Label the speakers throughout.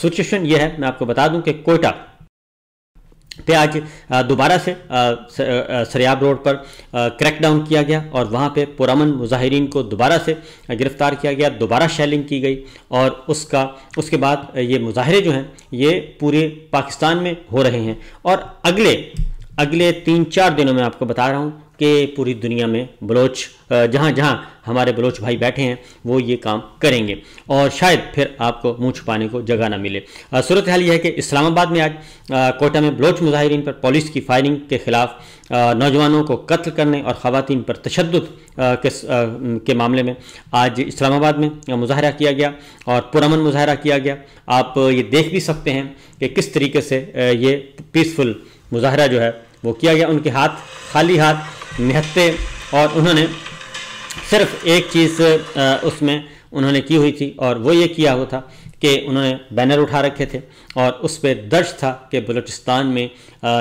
Speaker 1: Situation ये है, मैं आपको बता दूं कि कोयटा पे आज दोबारा से सरियाब रोड पर क्रैकडाउन किया गया और वहाँ पे पुरअमन मुजाहिरीन को दोबारा से गिरफ्तार किया गया, दोबारा शेलिंग की गई और उसके बाद ये मुजाहरे जो हैं ये पूरे पाकिस्तान में हो रहे हैं और अगले 3-4 दिनों में आपको बता रहा हूँ कि पूरी दुनिया में बलोच जहाँ जहाँ हमारे बलोच भाई बैठे हैं वो ये काम करेंगे और शायद फिर आपको मुंह छुपाने को जगह ना मिले। सूरत हाल यह है कि इस्लामाबाद में आज कोयटा में बलोच मुजाहिरीन पर पुलिस की फायरिंग के खिलाफ नौजवानों को कत्ल करने और ख़वातीन पर तशद्दुद के मामले में आज इस्लामाबाद में मुजाहरा किया गया और पुरअमन मुजाहरा किया गया। आप ये देख भी सकते हैं कि किस तरीके से ये पीसफुल मुजाहरा जो है वो किया गया। उनके हाथ खाली हाथ निहत्ते और उन्होंने सिर्फ एक चीज़ उसमें उन्होंने की हुई थी और वो ये किया हुआ था कि उन्होंने बैनर उठा रखे थे और उस पर दर्ज था कि बलूचिस्तान में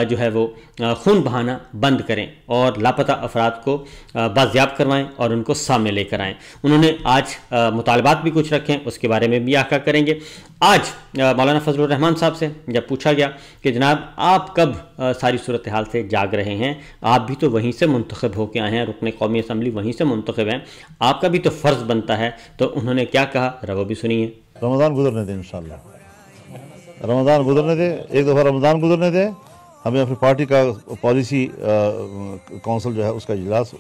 Speaker 1: जो है वो खून बहाना बंद करें और लापता अफराद को बाजियाब करवाएं और उनको सामने लेकर आएँ। उन्होंने आज मुतालबात भी कुछ रखे हैं, उसके बारे में भी आका करेंगे। आज मौलाना फजलुर रहमान साहब से जब पूछा गया कि जनाब आप कब सारी सूरत हाल से जाग रहे हैं, आप भी तो वहीं से मुंतखब होकर आए हैं, रुकने कौमी असम्बली वहीं से मुंतखब हैं, आपका भी तो फ़र्ज़ बनता है। तो उन्होंने क्या कहा, रवो भी सुनिए।
Speaker 2: रमज़ान गुजरने दें, इंशाल्लाह रमज़ान गुजरने दें, एक दफ़ा रमज़ान गुजरने दें, हमें अपनी पार्टी का पॉलिसी काउंसिल जो है उसका इजलास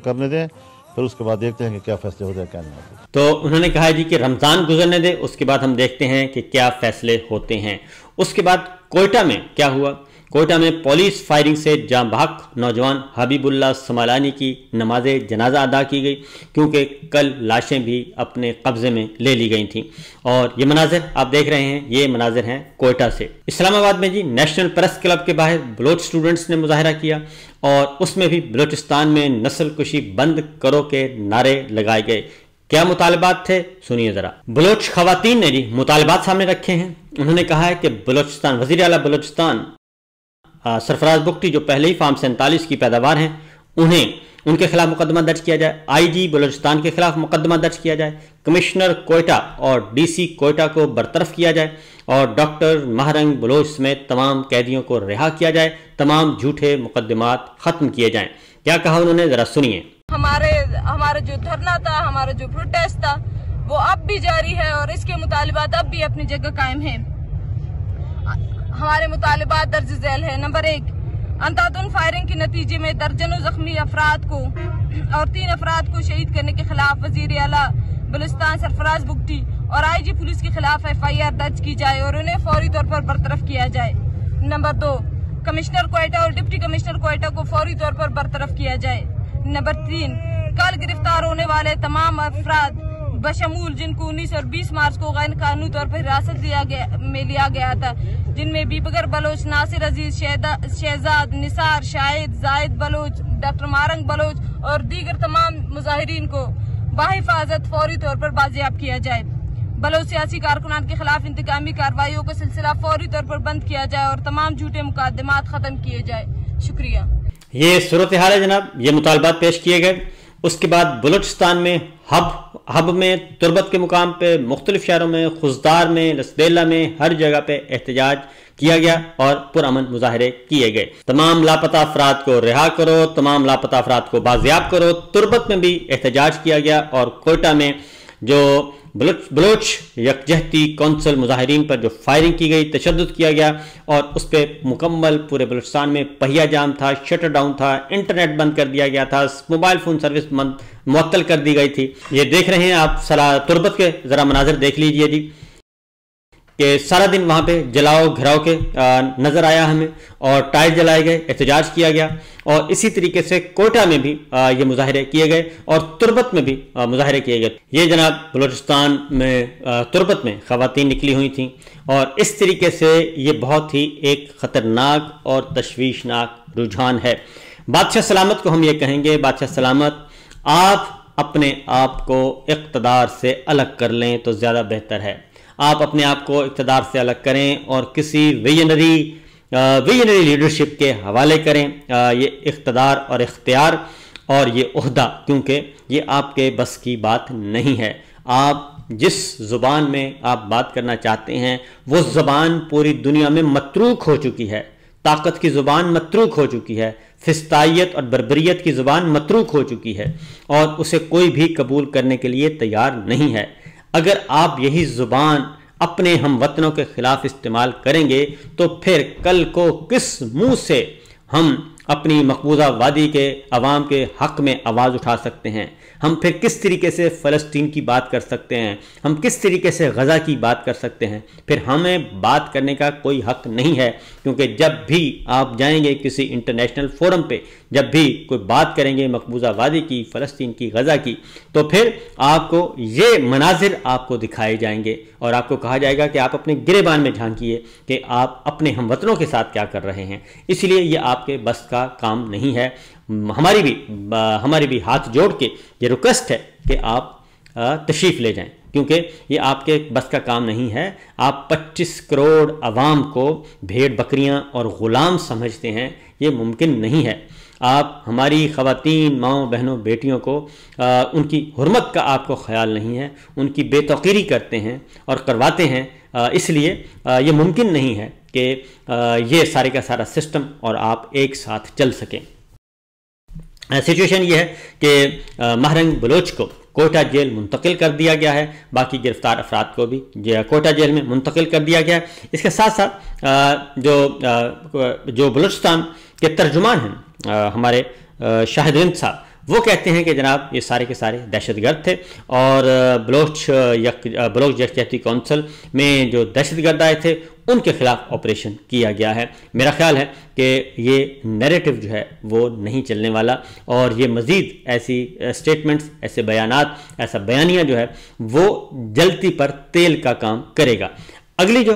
Speaker 2: करने दें, फिर उसके बाद देखते हैं कि क्या फैसले होते हैं क्या नहीं होते।
Speaker 1: तो उन्होंने कहा जी कि रमज़ान गुजरने दें, उसके बाद हम देखते हैं कि क्या फैसले होते हैं। उसके बाद कोयटा में क्या हुआ, कोयटा में पुलिस फायरिंग से जाँ बहक नौजवान हबीबुल्लाह समालानी की नमाज जनाजा अदा की गई क्योंकि कल लाशें भी अपने कब्जे में ले ली गई थीं। और ये मनाजिर आप देख रहे हैं, ये मनाजिर हैं कोयटा से। इस्लामाबाद में जी नेशनल प्रेस क्लब के बाहर बलोच स्टूडेंट्स ने मुजाहरा किया और उसमें भी बलूचिस्तान में नस्ल कुशी बंद करो के नारे लगाए गए। क्या मुतालबात थे, सुनिए जरा। बलोच खवातीन ने जी मुतालबात सामने रखे हैं। उन्होंने कहा है कि बलूचिस्तान वज़ीर आला बलूचिस्तान सरफराज बुगटी जो पहले ही फार्म 47 की पैदावार हैं उनके खिलाफ मुकदमा दर्ज किया जाए, IG बलूचिस्तान के खिलाफ मुकदमा दर्ज किया जाए, कमिश्नर कोयटा और DC कोयटा को बरतरफ किया जाए और डॉक्टर महरंग बलोच समेत तमाम कैदियों को रिहा किया जाए, तमाम झूठे मुकदमात खत्म किए जाएं। क्या कहा उन्होंने, जरा सुनिए।
Speaker 3: हमारा जो धरना था, हमारा जो प्रोटेस्ट था वो अब भी जारी है और इसके मुतालिबात अब भी अपनी जगह कायम है। हमारे मुतालिबात दर्ज झैल है। नंबर 1, अंधाधुन फायरिंग के नतीजे में दर्जनों जख्मी अफराद को और 3 अफराद को शहीद करने के खिलाफ वजीर आला बलूचिस्तान सरफराज बुगटी और IG पुलिस के खिलाफ FIR दर्ज की जाए और उन्हें फौरी तौर पर बरतरफ किया जाए। नंबर 2, कमिश्नर कोयटा और डिप्टी कमिश्नर कोयटा को फौरी तौर पर बरतरफ किया जाए। नंबर 3, कल गिरफ्तार होने वाले तमाम अफराद बशमूल जिनको 19 और 20 मार्च को गैर कानूनी तौर पर हिरासत में लिया गया था, जिनमें बीबगर बलोच, नासिर अजीज, शहजाद, निसार, शाहिद, जाहिद बलोच, डॉक्टर मारंग बलोच और दीगर तमाम मुजाहिरीन को बाहिफाजत फौरी तौर पर बाजियाब किया जाए। बलोच सियासी कारकुनान के खिलाफ इंतकामी कार्रवाइयों का सिलसिला फौरी तौर पर बंद किया जाए और तमाम झूठे मुकदमात खत्म किए जाए। शुक्रिया। ये
Speaker 1: सूरत हाल है जनाब, ये मुतालबात पेश किए गए। उसके बाद बलूचिस्तान में हब में तुरबत के मुकाम पे मुख्तलिफ शहरों में, खुजदार में, लसबेला में, हर जगह पे एहतजाज किया गया और पुरअमन मुजाहरे किए गए। तमाम लापता अफराद को रिहा करो, तमाम लापता अफराद को बाजियाब करो। तुरबत में भी एहतजाज किया गया और कोयटा में जो बलोच यकजहती कौंसिल मुजाहिरीन पर जो फायरिंग की गई, तशद्दुद किया गया और उस पर मुकम्मल पूरे बलूचिस्तान में पहिया जाम था, शटर डाउन था, इंटरनेट बंद कर दिया गया था, मोबाइल फ़ोन सर्विस मुअत्तल कर दी गई थी। ये देख रहे हैं आप, तुरबत के ज़रा मनाजिर देख लीजिए जी कि सारा दिन वहाँ पे जलाओ घिराव के नज़र आया हमें और टायर जलाए गए, एहतजाज किया गया और इसी तरीके से कोयटा में भी ये मुजाहरे किए गए और तुरबत में भी मुजाहरे किए गए। ये जनाब बलूचिस्तान में तुरबत में ख़वातीन निकली हुई थी और इस तरीके से ये बहुत ही एक ख़तरनाक और तशवीशनाक रुझान है। बादशाह सलामत को हम ये कहेंगे, बादशाह सलामत आप अपने आप को इक़्तिदार से अलग कर लें तो ज़्यादा बेहतर है। आप अपने आप को इक़्तिदार से अलग करें और किसी विजनरी लीडरशिप के हवाले करें ये इक़्तिदार और इख्तियार और ये ओहदा, क्योंकि ये आपके बस की बात नहीं है। आप जिस ज़ुबान में आप बात करना चाहते हैं वो ज़ुबान पूरी दुनिया में मतरूक हो चुकी है। ताकत की ज़ुबान मतरूक हो चुकी है, फिस्तायत और बर्बरियत की ज़ुबान मतरूक हो चुकी है और उसे कोई भी कबूल करने के लिए तैयार नहीं है। अगर आप यही ज़ुबान अपने हम वतनों के ख़िलाफ़ इस्तेमाल करेंगे तो फिर कल को किस मुंह से हम अपनी मकबूजा वादी के अवाम के हक़ में आवाज़ उठा सकते हैं? हम फिर किस तरीके से फ़लस्तीन की बात कर सकते हैं? हम किस तरीके से गज़ा की बात कर सकते हैं? फिर हमें बात करने का कोई हक़ नहीं है, क्योंकि जब भी आप जाएंगे किसी इंटरनेशनल फोरम पे, जब भी कोई बात करेंगे मकबूजा वादी की, फ़लस्तीन की, गज़ा की, तो फिर आपको ये मनाजिर आपको दिखाए जाएंगे और आपको कहा जाएगा कि आप अपने गिरेबान में झांकिए कि आप अपने हमवतनों के साथ क्या कर रहे हैं। इसलिए ये आपके बस का काम नहीं है। हमारी भी हाथ जोड़ के ये रिक्वेस्ट है कि आप तशरीफ़ ले जाएं, क्योंकि ये आपके बस का काम नहीं है। आप 25 करोड़ अवाम को भेड़ बकरियां और ग़ुलाम समझते हैं, ये मुमकिन नहीं है। आप हमारी ख़वातीन, माओ, बहनों, बेटियों को उनकी हुर्मत का आपको ख्याल नहीं है, उनकी बेतौकीरी करते हैं और करवाते हैं। इसलिए ये मुमकिन नहीं है कि ये सारे का सारा सिस्टम और आप एक साथ चल सकें। सिचुएशन ये है कि महरंग बलोच को कोयटा जेल मुंतकिल कर दिया गया है, बाकी गिरफ्तार अफराद को भी कोयटा जेल में मुंतकिल कर दिया गया है। इसके साथ साथ जो बलूचिस्तान के तर्जुमान हैं हमारे शाहिद साहब, वो कहते हैं कि जनाब ये सारे के सारे दहशतगर्द थे और बलोच यकजहती कौंसिल में जो दहशतगर्द आए थे उनके खिलाफ ऑपरेशन किया गया है। मेरा ख्याल है कि ये नैरेटिव जो है वो नहीं चलने वाला और ये मज़ीद ऐसी स्टेटमेंट्स, ऐसे बयानात, ऐसा बयानिया जो है वो जलती पर तेल का काम करेगा। अगली जो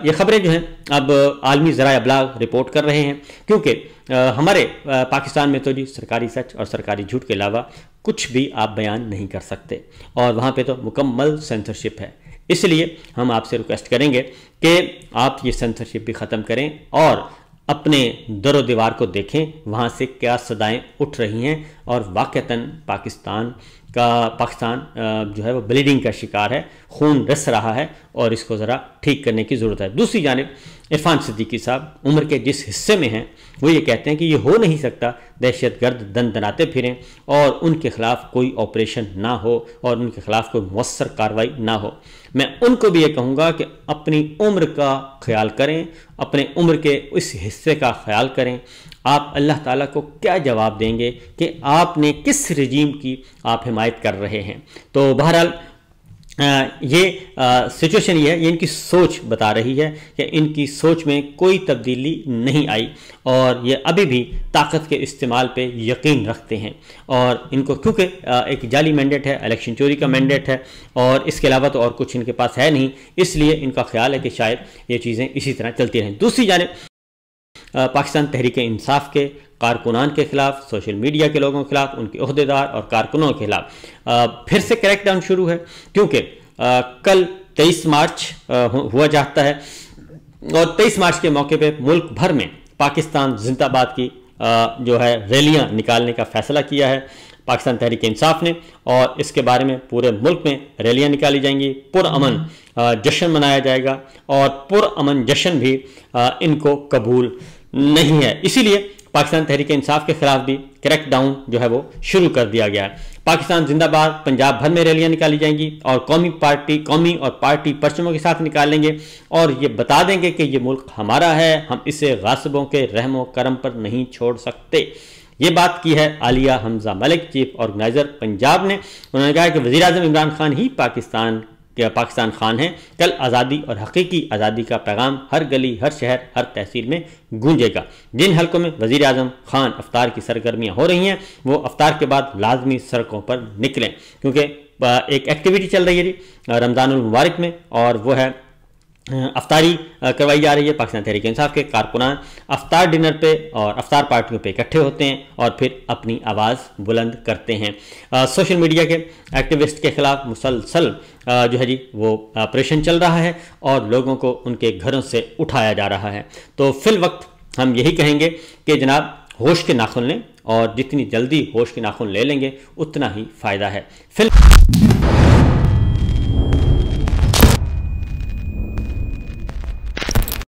Speaker 1: ये खबरें जो हैं अब आलमी ज़राए अबलाग रिपोर्ट कर रहे हैं, क्योंकि हमारे पाकिस्तान में तो जी सरकारी सच और सरकारी झूठ के अलावा कुछ भी आप बयान नहीं कर सकते और वहाँ पे तो मुकम्मल सेंसरशिप है। इसलिए हम आपसे रिक्वेस्ट करेंगे कि आप ये सेंसरशिप भी ख़त्म करें और अपने दरो दीवार को देखें, वहाँ से क्या सदाएं उठ रही हैं और वाक़तन पाकिस्तान जो है वो ब्लीडिंग का शिकार है, खून रिस रहा है और इसको ज़रा ठीक करने की ज़रूरत है। दूसरी जानिब इरफान सिद्दीकी साहब उम्र के जिस हिस्से में हैं वो ये कहते हैं कि ये हो नहीं सकता दहशतगर्द दनाते फिरें और उनके ख़िलाफ़ कोई ऑपरेशन ना हो और उनके ख़िलाफ़ कोई मौसर कार्रवाई ना हो। मैं उनको भी ये कहूँगा कि अपनी उम्र का ख्याल करें, अपने उम्र के इस हिस्से का ख्याल करें। आप अल्लाह ताला को क्या जवाब देंगे कि आपने किस रजीम की आप हिमायत कर रहे हैं। तो बहरहाल ये सिचुएशन ये है, ये इनकी सोच बता रही है कि इनकी सोच में कोई तब्दीली नहीं आई और ये अभी भी ताकत के इस्तेमाल पे यकीन रखते हैं और इनको क्योंकि एक जाली मैंडेट है, इलेक्शन चोरी का मैंडेट है और इसके अलावा तो और कुछ इनके पास है नहीं, इसलिए इनका ख्याल है कि शायद ये चीज़ें इसी तरह चलती रहें। दूसरी जानिब पाकिस्तान तहरीक इंसाफ के कारकुनान के ख़िलाफ़, सोशल मीडिया के लोगों के खिलाफ, उनके ओहदेदार और कारकुनों के खिलाफ फिर से क्रैकडाउन शुरू है, क्योंकि कल 23 मार्च हुआ जाता है और 23 मार्च के मौके पे मुल्क भर में पाकिस्तान जिंदाबाद की जो है रैलियां निकालने का फैसला किया है पाकिस्तान तहरीक इंसाफ ने और इसके बारे में पूरे मुल्क में रैलियां निकाली जाएंगी, पुरअमन जश्न मनाया जाएगा और पुरअमन जश्न भी इनको कबूल नहीं है। इसीलिए पाकिस्तान तहरीक इंसाफ के खिलाफ भी क्रैकडाउन जो है वो शुरू कर दिया गया है। पाकिस्तान जिंदाबाद पंजाब भर में रैलियां निकाली जाएंगी और कौमी और पार्टी परचमों के साथ निकालेंगे और ये बता देंगे कि ये मुल्क हमारा है, हम इसे गासिबों के रहमो करम पर नहीं छोड़ सकते। ये बात की है आलिया हमजा मलिक, चीफ ऑर्गेनाइजर पंजाब ने। उन्होंने कहा कि वज़ीर आज़म इमरान खान ही पाकिस्तान खान है। कल आज़ादी और हकीकी आज़ादी का पैगाम हर गली, हर शहर, हर तहसील में गूंजेगा। जिन हलकों में वज़ीर आज़म खान अफ्तार की सरगर्मियाँ हो रही हैं वो अफ्तार के बाद लाजमी सड़कों पर निकलें, क्योंकि एक एक्टिविटी चल रही है जी रमज़ानुल मुबारक में और वो है अफ्तारी करवाई जा रही है। पाकिस्तान तहरीक इंसाफ के कारकुनान अफ्तार डिनर पे और अफ्तार पार्टियों पे इकट्ठे होते हैं और फिर अपनी आवाज़ बुलंद करते हैं। सोशल मीडिया के एक्टिविस्ट के खिलाफ मुसलसल जो है जी वो ऑपरेशन चल रहा है और लोगों को उनके घरों से उठाया जा रहा है। तो फिल वक्त हम यही कहेंगे कि जनाब होश के नाखून लें और जितनी जल्दी होश के नाखून ले लेंगे उतना ही फ़ायदा है। फिल